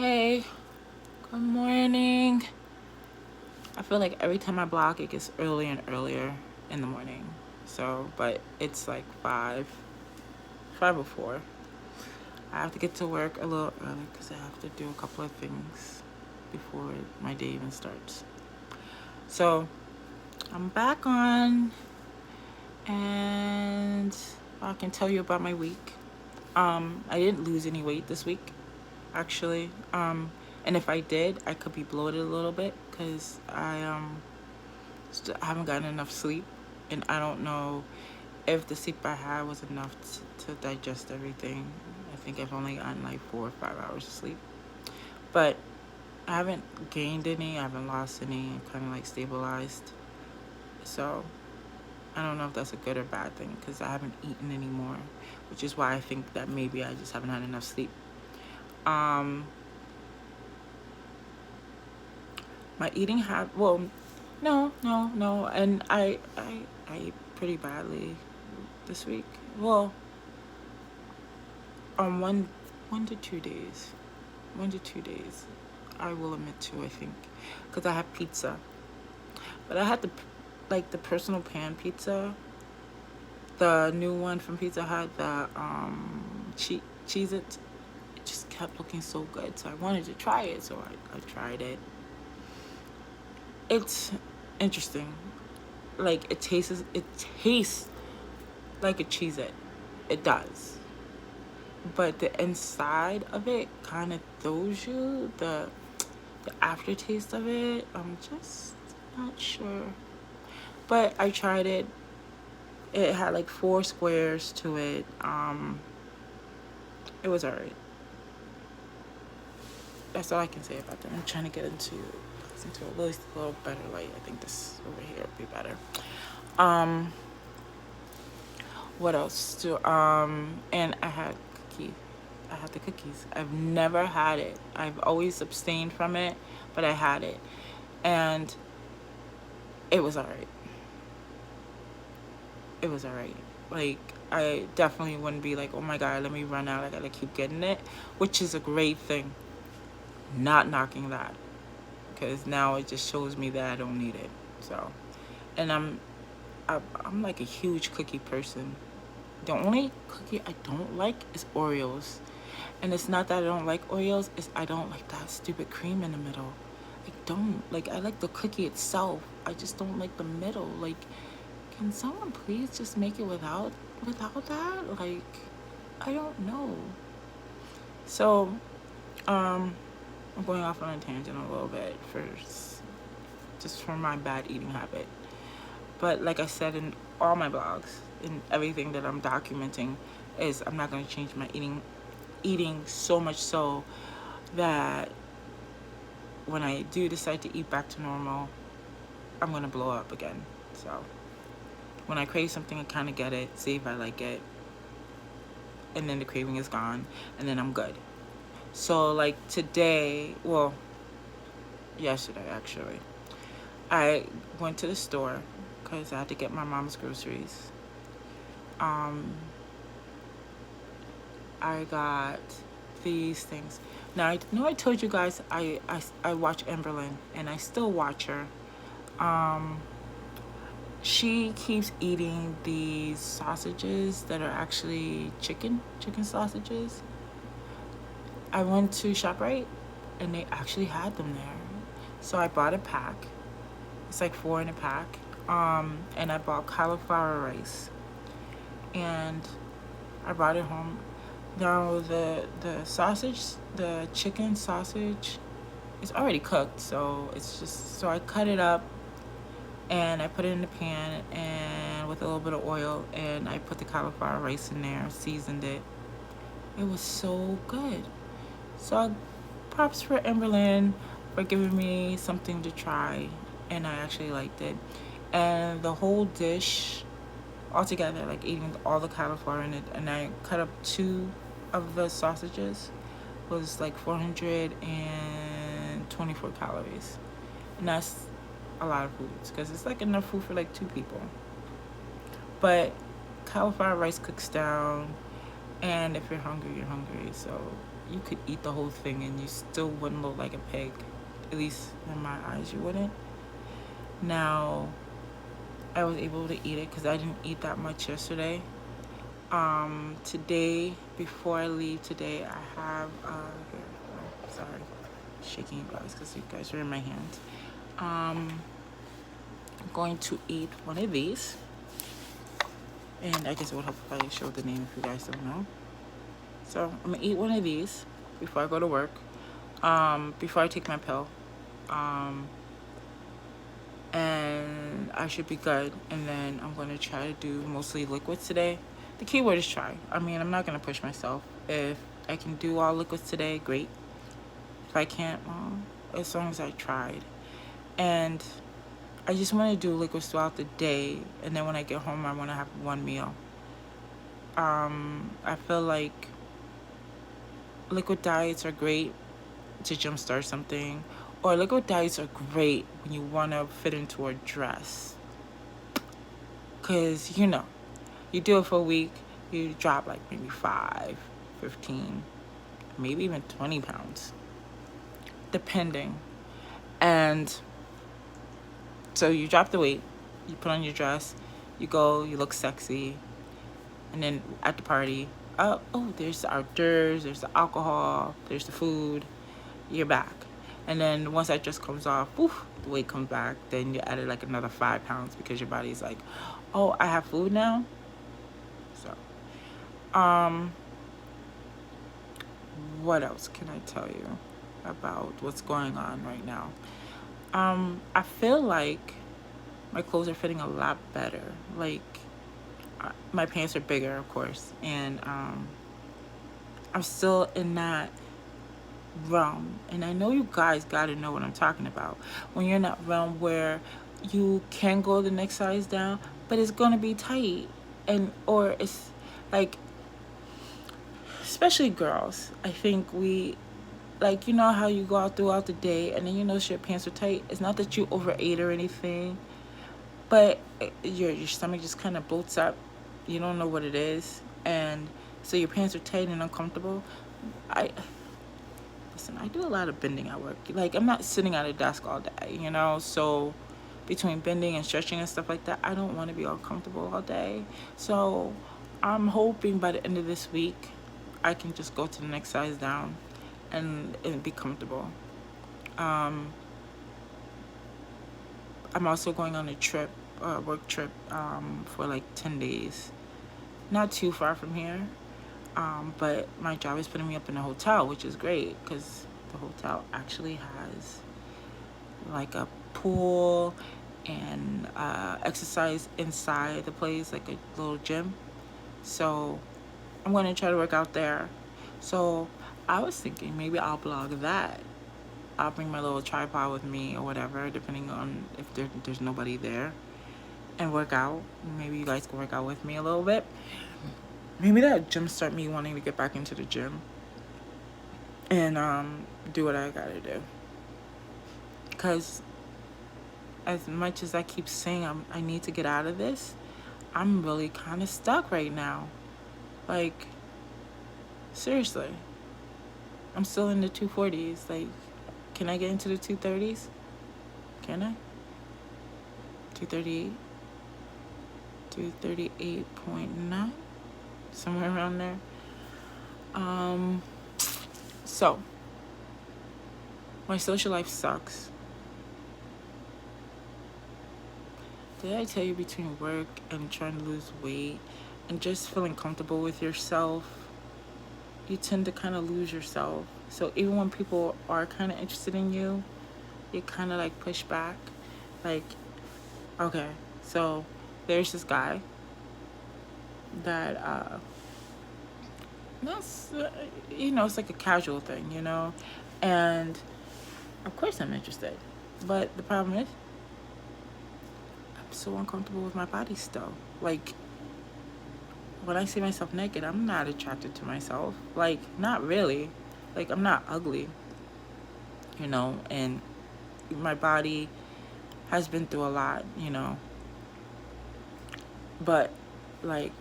Hey, good morning. I feel like every time I block, it gets earlier and earlier in the morning. So, but it's like 5:04. I have to get to work a little early because I have to do a couple of things before my day even starts. So, I'm back on, and I can tell you about my week. I didn't lose any weight this week, actually. And if I did, I could be bloated a little bit because I haven't gotten enough sleep, and I don't know if the sleep I had was enough to digest everything. I think I've only gotten like 4 or 5 hours of sleep, but I haven't gained any. I haven't lost any. I'm kind of like stabilized. So I don't know if that's a good or bad thing because I haven't eaten anymore, which is why I think that maybe I just haven't had enough sleep. My eating habit. Well, no, and I ate pretty badly this week. Well, on one to two days, I will admit to, I think, because I had pizza, but I had the personal pan pizza, the new one from Pizza Hut, the cheese it just kept looking so good, so I wanted to try it, so I tried it. It's interesting. Like it tastes like a cheese it. It does. But the inside of it kind of throws you the aftertaste of it. I'm just not sure. But I tried it. It had like 4 squares to it. It was alright. That's all I can say about that. I'm trying to get into a little better light. I think this over here would be better. What else? And I had cookie. I had the cookies. I've never had it. I've always abstained from it, but I had it, and it was alright. It was alright. Like, I definitely wouldn't be like, oh my god, let me run out. I gotta keep getting it, which is a great thing. Not knocking that, because now it just shows me that I don't need it. So, and I'm like a huge cookie person. The only cookie I don't like is Oreos. And it's not that I don't like Oreos, it's I don't like that stupid cream in the middle. I don't. Like, I like the cookie itself. I just don't like the middle. Like, can someone please just make it without that? Like, I don't know. So, I'm going off on a tangent a little bit first, just from my bad eating habit. But like I said in all my blogs, in everything that I'm documenting, is I'm not going to change my eating so much so that when I do decide to eat back to normal, I'm going to blow up again. So when I crave something, I kind of get it, see if I like it, and then the craving is gone, and then I'm good. So like today, well, yesterday actually, I went to the store because I had to get my mom's groceries. I got these things. Now, I know I told you guys I watch Everland, and I still watch her. She keeps eating these sausages that are actually chicken sausages. I went to ShopRite, and they actually had them there. So I bought a pack. It's like 4 in a pack. And I bought cauliflower rice. And I brought it home. Now the sausage, the chicken sausage, is already cooked, so I cut it up and I put it in the pan and with a little bit of oil, and I put the cauliflower rice in there, seasoned it. It was so good. So props for Everland for giving me something to try, and I actually liked it. And the whole dish altogether, like eating all the cauliflower in it, and I cut up 2 of the sausages, was like 424 calories. And that's a lot of food because it's like enough food for like 2 people. But cauliflower rice cooks down, and if you're hungry, you're hungry. So you could eat the whole thing and you still wouldn't look like a pig. At least in my eyes, you wouldn't. Now, I was able to eat it because I didn't eat that much yesterday. Today, before I leave today, I have, here, oh, sorry, shaking you guys because you guys are in my hands. I'm going to eat one of these. And I guess it would help if I showed the name if you guys don't know. So I'm gonna eat one of these before I go to work, before I take my pill. And I should be good. And then I'm gonna try to do mostly liquids today. The key word is try. I mean, I'm not gonna push myself. If I can do all liquids today, great. If I can't, well, as long as I tried. And I just want to do liquids throughout the day, and then when I get home, I want to have one meal. I feel like liquid diets are great to jumpstart something, or liquid diets are great when you want to fit into a dress. Because, you do it for a week, you drop like maybe 5, 15, maybe even 20 pounds, depending. And so you drop the weight, you put on your dress, you go, you look sexy, and then at the party, there's the hors d'oeuvres, there's the alcohol, there's the food, you're back. And then once that dress comes off, poof, the weight comes back, then you added like another 5 pounds because your body's like, oh, I have food now? So, what else can I tell you about what's going on right now? I feel like my clothes are fitting a lot better. Like, my pants are bigger, of course, and I'm still in that realm. And I know you guys gotta know what I'm talking about. When you're in that realm where you can go the next size down, but it's gonna be tight, or it's like, especially girls, I think we, like, you know how you go out throughout the day and then you notice your pants are tight. It's not that you overate or anything, but your stomach just kind of bloats up. You don't know what it is, and so your pants are tight and uncomfortable. I do a lot of bending at work. Like, I'm not sitting at a desk all day, so between bending and stretching and stuff like that, I don't want to be all comfortable all day. So I'm hoping by the end of this week I can just go to the next size down and be comfortable. I'm also going on a trip, work trip, for like 10 days. Not too far from here, but my job is putting me up in a hotel, which is great because the hotel actually has like a pool and exercise inside the place, like a little gym. So I'm going to try to work out there. So I was thinking maybe I'll blog that. I'll bring my little tripod with me or whatever, depending on if there's nobody there, and work out. Maybe you guys can work out with me a little bit. Maybe that jumpstart me wanting to get back into the gym and do what I gotta do. Because as much as I keep saying I need to get out of this, I'm really kind of stuck right now. Like, seriously. I'm still in the 240s. Like, can I get into the 230s? Can I? 238? 238.9? Somewhere around there. So, my social life sucks. Did I tell you, between work and trying to lose weight and just feeling comfortable with yourself, you tend to kind of lose yourself. So even when people are kind of interested in you, you kind of like push back. Like, okay, so there's this guy that, that's, it's like a casual thing, and of course I'm interested. But the problem is, I'm so uncomfortable with my body still. Like, when I see myself naked, I'm not attracted to myself. Like, not really. Like, I'm not ugly, and my body has been through a lot, but like,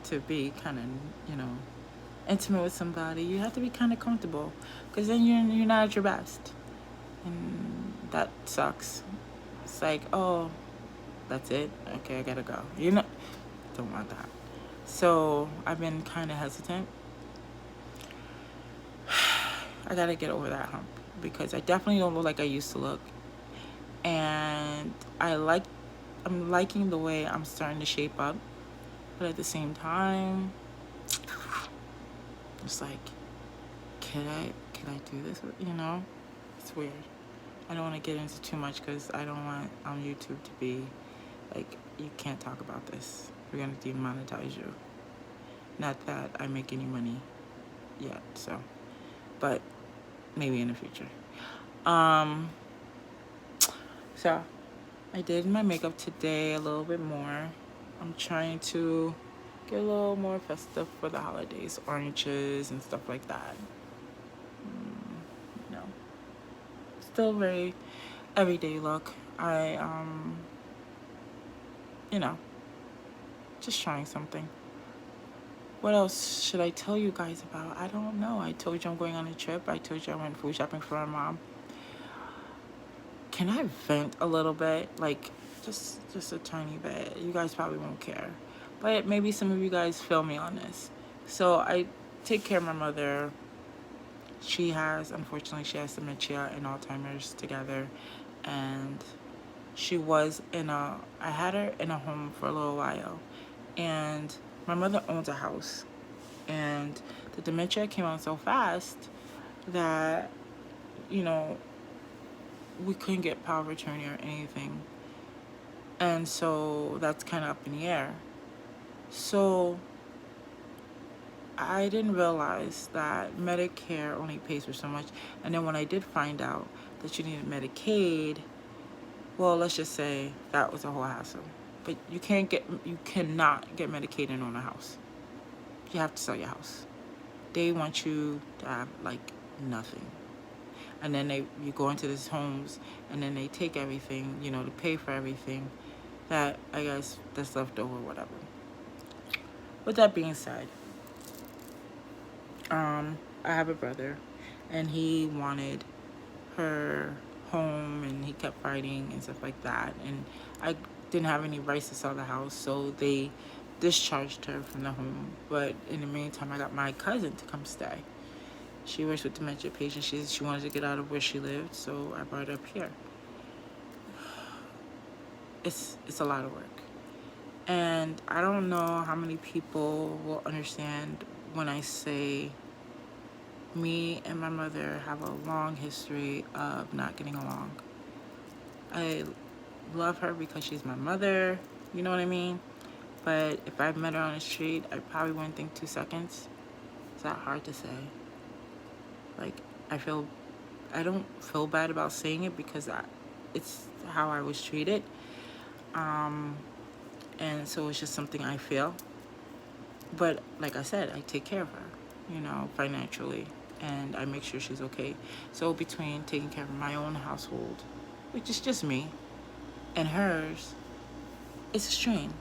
to be kind of, intimate with somebody, you have to be kind of comfortable, because then you're not at your best, and that sucks. It's like, oh, that's it. Okay, I gotta go. Don't want that. So I've been kind of hesitant. I gotta get over that hump, because I definitely don't look like I used to look, and I'm liking the way I'm starting to shape up, but at the same time, it's like, can I do this? It's weird. I don't want to get into too much, because I don't want on YouTube to be like, you can't talk about this. We're gonna demonetize you. Not that I make any money yet, but maybe in the future. So I did my makeup today a little bit more. I'm trying to get a little more festive for the holidays, oranges and stuff like that. You know, still very everyday look. You know, just trying something. What else should I tell you guys about? I don't know. I told you I'm going on a trip. I told you I went food shopping for my mom. Can I vent a little bit? Like, just a tiny bit. You guys probably won't care, but maybe some of you guys feel me on this. So I take care of my mother. Unfortunately, she has dementia and Alzheimer's together, and I had her in a home for a little while, and my mother owns a house, and the dementia came on so fast that, we couldn't get power of attorney or anything. And so that's kind of up in the air. So I didn't realize that Medicare only pays for so much. And then when I did find out that you needed Medicaid, well, let's just say that was a whole hassle. But you cannot get Medicaid and own a house. You have to sell your house. They want you to have like nothing. And then you go into these homes, and then they take everything, to pay for everything that, I guess, that's left over, whatever. With that being said, I have a brother, and he wanted her home, and he kept fighting and stuff like that. And I didn't have any rights to sell the house, so they discharged her from the home. But in the meantime, I got my cousin to come stay. She works with dementia patients. She wanted to get out of where she lived, so I brought her up here. It's a lot of work. And I don't know how many people will understand when I say me and my mother have a long history of not getting along. I love her because she's my mother, you know what I mean? But if I met her on the street, I probably wouldn't think 2 seconds. Is that hard to say? Like, I don't feel bad about saying it, because it's how I was treated. And so it's just something I feel. But like I said, I take care of her, financially, and I make sure she's okay. So between taking care of my own household, which is just me, and hers, it's a strain.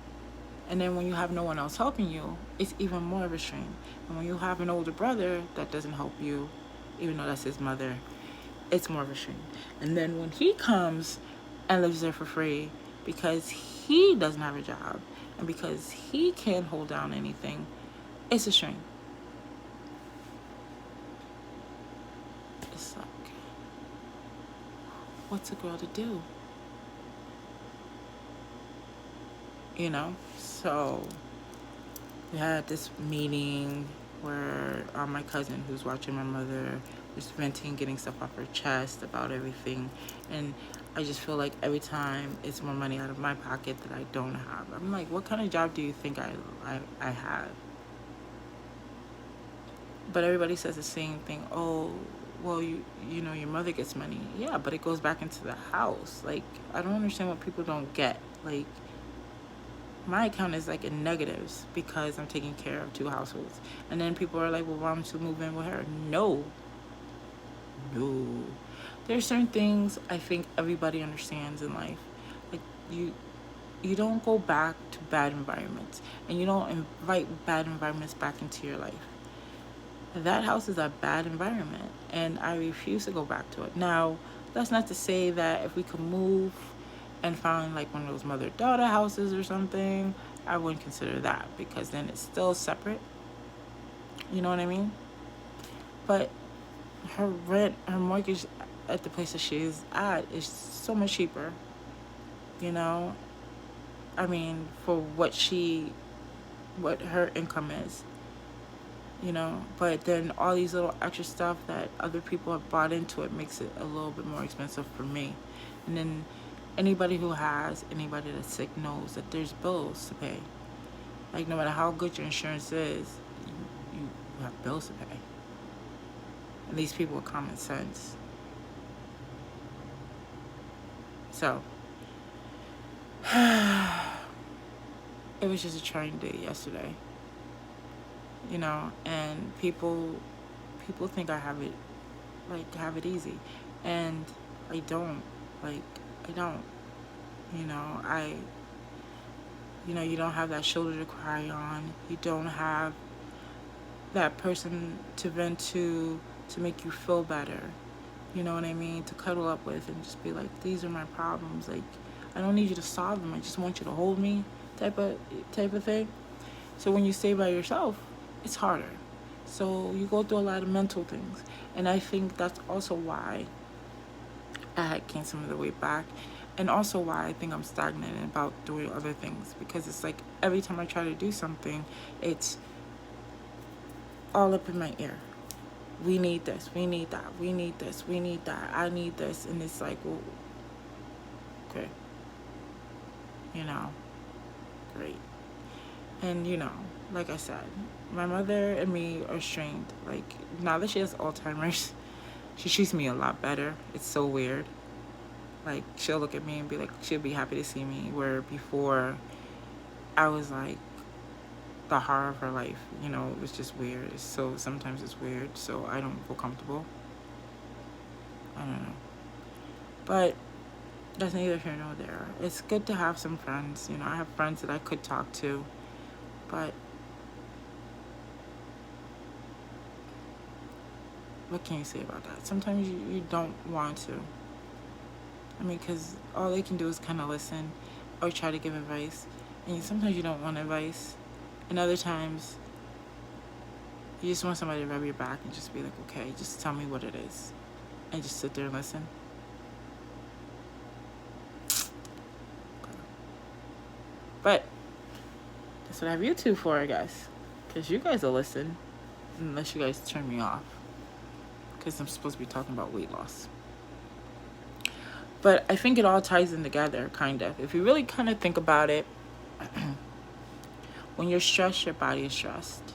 And then when you have no one else helping you, it's even more of a strain. And when you have an older brother that doesn't help you, even though that's his mother, it's more of a strain. And then when he comes and lives there for free, because he doesn't have a job, and because he can't hold down anything, it's a strain. It's like, what's a girl to do? So we had this meeting where my cousin, who's watching my mother, was venting, getting stuff off her chest about everything. And I just feel like every time it's more money out of my pocket that I don't have. I'm like, what kind of job do you think I have? But everybody says the same thing. Oh, well, your mother gets money. Yeah, but it goes back into the house. Like, I don't understand what people don't get. Like, my account is like in negatives because I'm taking care of 2 households. And then people are like, well, why don't you move in with her? No. There's certain things I think everybody understands in life. Like, you don't go back to bad environments, and you don't invite bad environments back into your life. that house is a bad environment, and I refuse to go back to it. Now, that's not to say that if we could move and find like one of those mother-daughter houses or something, I wouldn't consider that, because then it's still separate. You know what I mean? But her rent, her mortgage at the place that she is at is so much cheaper. You know, I mean, for what her income is. You know, but then all these little extra stuff that other people have bought into it makes it a little bit more expensive for me. And then anybody that's sick knows that there's bills to pay. Like, no matter how good your insurance is, you have bills to pay. And these people with common sense. So, it was just a trying day yesterday. You know, and people think I have it easy, and I don't. Like, I don't. You know, you don't have that shoulder to cry on. You don't have that person to vent to make you feel better. You know what I mean? To cuddle up with and just be like, these are my problems. Like, I don't need you to solve them. I just want you to hold me, type of thing. So when you stay by yourself, it's harder. So you go through a lot of mental things. And I think that's also why I had gained some of the weight back. And also why I think I'm stagnant about doing other things. Because it's like every time I try to do something, it's all up in my ear. We need this, we need that, we need this, we need that, I need this. And it's like, well, okay. You know, great. And, you know, like I said, my mother and me are strained. Like, now that she has Alzheimer's, she treats me a lot better. It's so weird. Like, she'll look at me and be like, she'll be happy to see me. Where before, I was like the horror of her life. You know, it was just weird. So sometimes it's weird. So I don't feel comfortable. I don't know. But that's neither here nor there. It's good to have some friends. You know, I have friends that I could talk to. But what can you say about that? Sometimes you don't want to. I mean, because all they can do is kind of listen or try to give advice. And sometimes you don't want advice. And other times, you just want somebody to rub your back and just be like, okay, just tell me what it is. And just sit there and listen. But that's what I have YouTube for, I guess. Because you guys will listen. Unless you guys turn me off. Because I'm supposed to be talking about weight loss. But I think it all ties in together, kind of. If you really kind of think about it, when you're stressed, your body is stressed.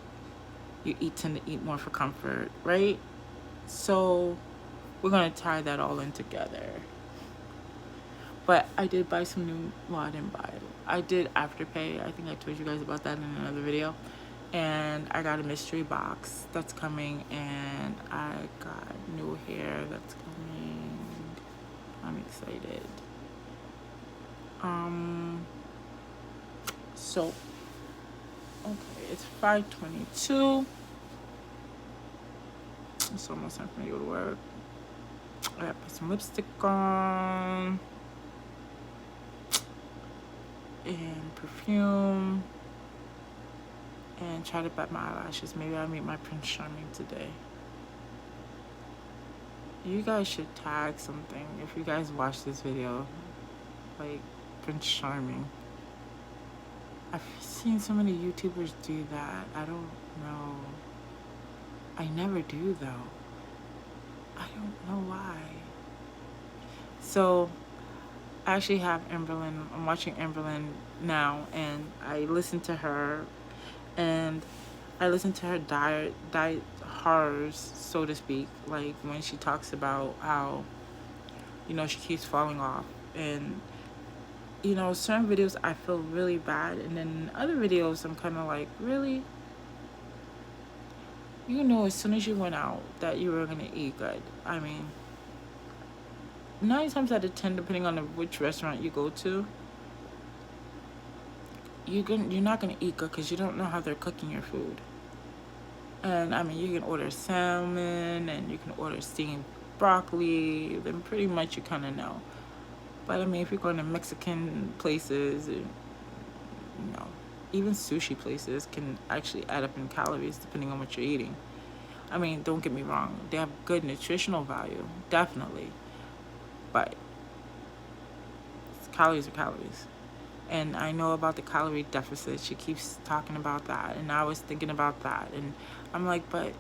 You tend to eat more for comfort, right? So we're going to tie that all in together. But I did buy some new, well, I didn't buy it. I did Afterpay. I think I told you guys about that in another video. And I got a mystery box that's coming, and I got new hair that's coming. I'm excited. So, okay, it's 5:22. It's almost time for me to go to work. I gotta put some lipstick on. And perfume. And try to bat my eyelashes. Maybe I'll meet my Prince Charming today. You guys should tag something if you guys watch this video. Like Prince Charming. I've seen so many YouTubers do that. I don't know. I never do though. I don't know why. So I actually have Everland. I'm watching Everland now, and I listen to her, and I listen to her diet horrors, so to speak. Like when she talks about how, you know, she keeps falling off, and you know, certain videos I feel really bad, and then other videos I'm kind of like, really? You know, as soon as you went out that you were gonna eat good. I mean, 9 times out of 10, depending on which restaurant you go to, you're not gonna eat good because you don't know how they're cooking your food. And I mean, you can order salmon and you can order steamed broccoli. Then pretty much you kind of know. But I mean, if you're going to Mexican places, even sushi places can actually add up in calories depending on what you're eating. I mean, don't get me wrong, they have good nutritional value, definitely. But calories are calories. And I know about the calorie deficit. She keeps talking about that. And I was thinking about that. And I'm like, but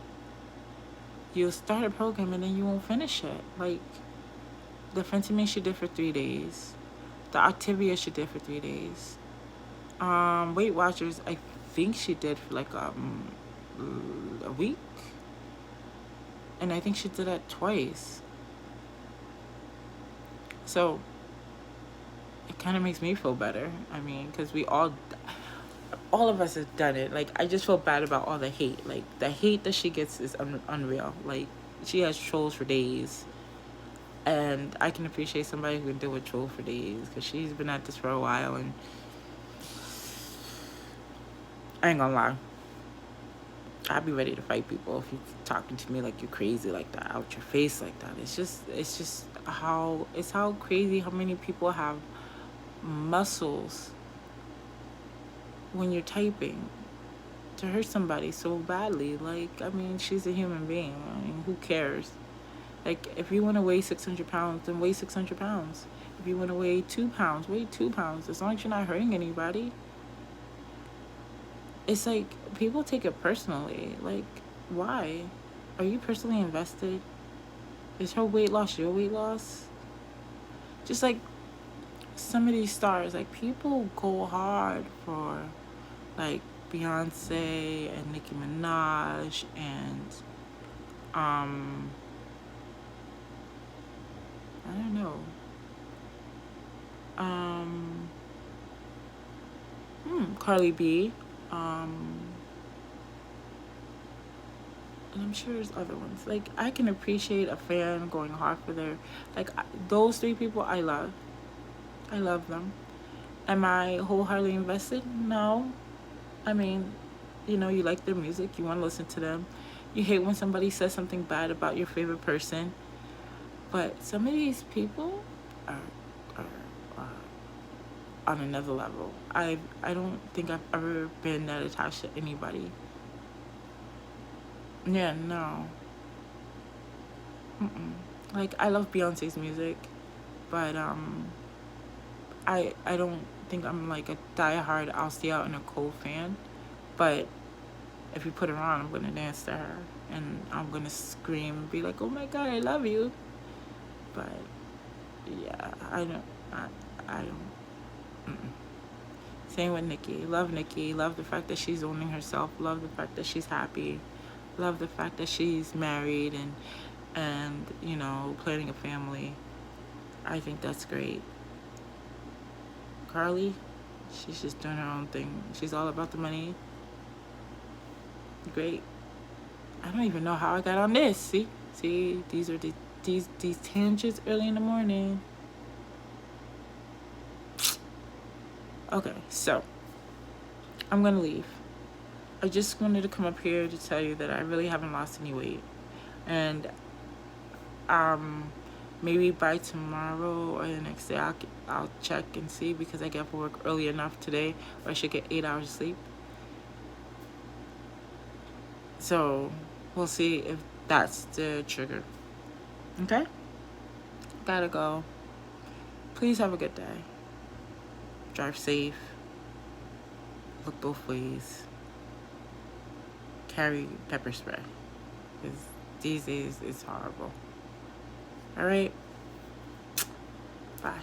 you'll start a program and then you won't finish it. Like, the phentermine she did for 3 days. The Activia she did for 3 days. Weight Watchers, I think she did for like a week. And I think she did that twice. So it kind of makes me feel better. I mean, because all of us have done it. Like, I just feel bad about all the hate. Like, the hate that she gets is unreal. Like, she has trolls for days. And I can appreciate somebody who can deal with trolls for days, because she's been at this for a while. And I ain't gonna lie, I'd be ready to fight people if you're talking to me like you're crazy like that, out your face like that. It's just how crazy how many people have muscles when you're typing to hurt somebody so badly. Like, I mean, she's a human being. I mean, who cares? Like, if you want to weigh 600 pounds, then weigh 600 pounds. If you want to weigh 2 pounds, weigh 2 pounds. As long as you're not hurting anybody. It's like, people take it personally. Like, why? Are you personally invested? Is her weight loss your weight loss? Just like some of these stars, like, people go hard for, like, Beyonce and Nicki Minaj and I don't know. Cardi B. And I'm sure there's other ones. Like, I can appreciate a fan going hard for their, like, those 3 people I love. I love them. Am I wholeheartedly invested? No. I mean, you like their music. You want to listen to them. You hate when somebody says something bad about your favorite person. But some of these people are on another level. I don't think I've ever been that attached to anybody. Yeah, no. Like, I love Beyonce's music, but I don't think I'm like a diehard I'll stay out in a cold fan. But if you put her on, I'm gonna dance to her and I'm gonna scream and be like, oh my god, I love you. But yeah, I don't. Same with Nicki. Love Nicki. Love the fact that she's owning herself. Love the fact that she's happy. Love the fact that she's married and planning a family. I think that's great. Carly, she's just doing her own thing. She's all about the money. Great. I don't even know how I got on this. See, these are these tangents early in the morning. Okay, so I'm gonna leave. I just wanted to come up here to tell you that I really haven't lost any weight, and maybe by tomorrow or the next day I'll check and see, because I get off work early enough today where I should get 8 hours of sleep. So we'll see if that's the trigger. Okay? Gotta go. Please have a good day. Drive safe. Look both ways. Carry pepper spray, because these days it's horrible. All right? Bye.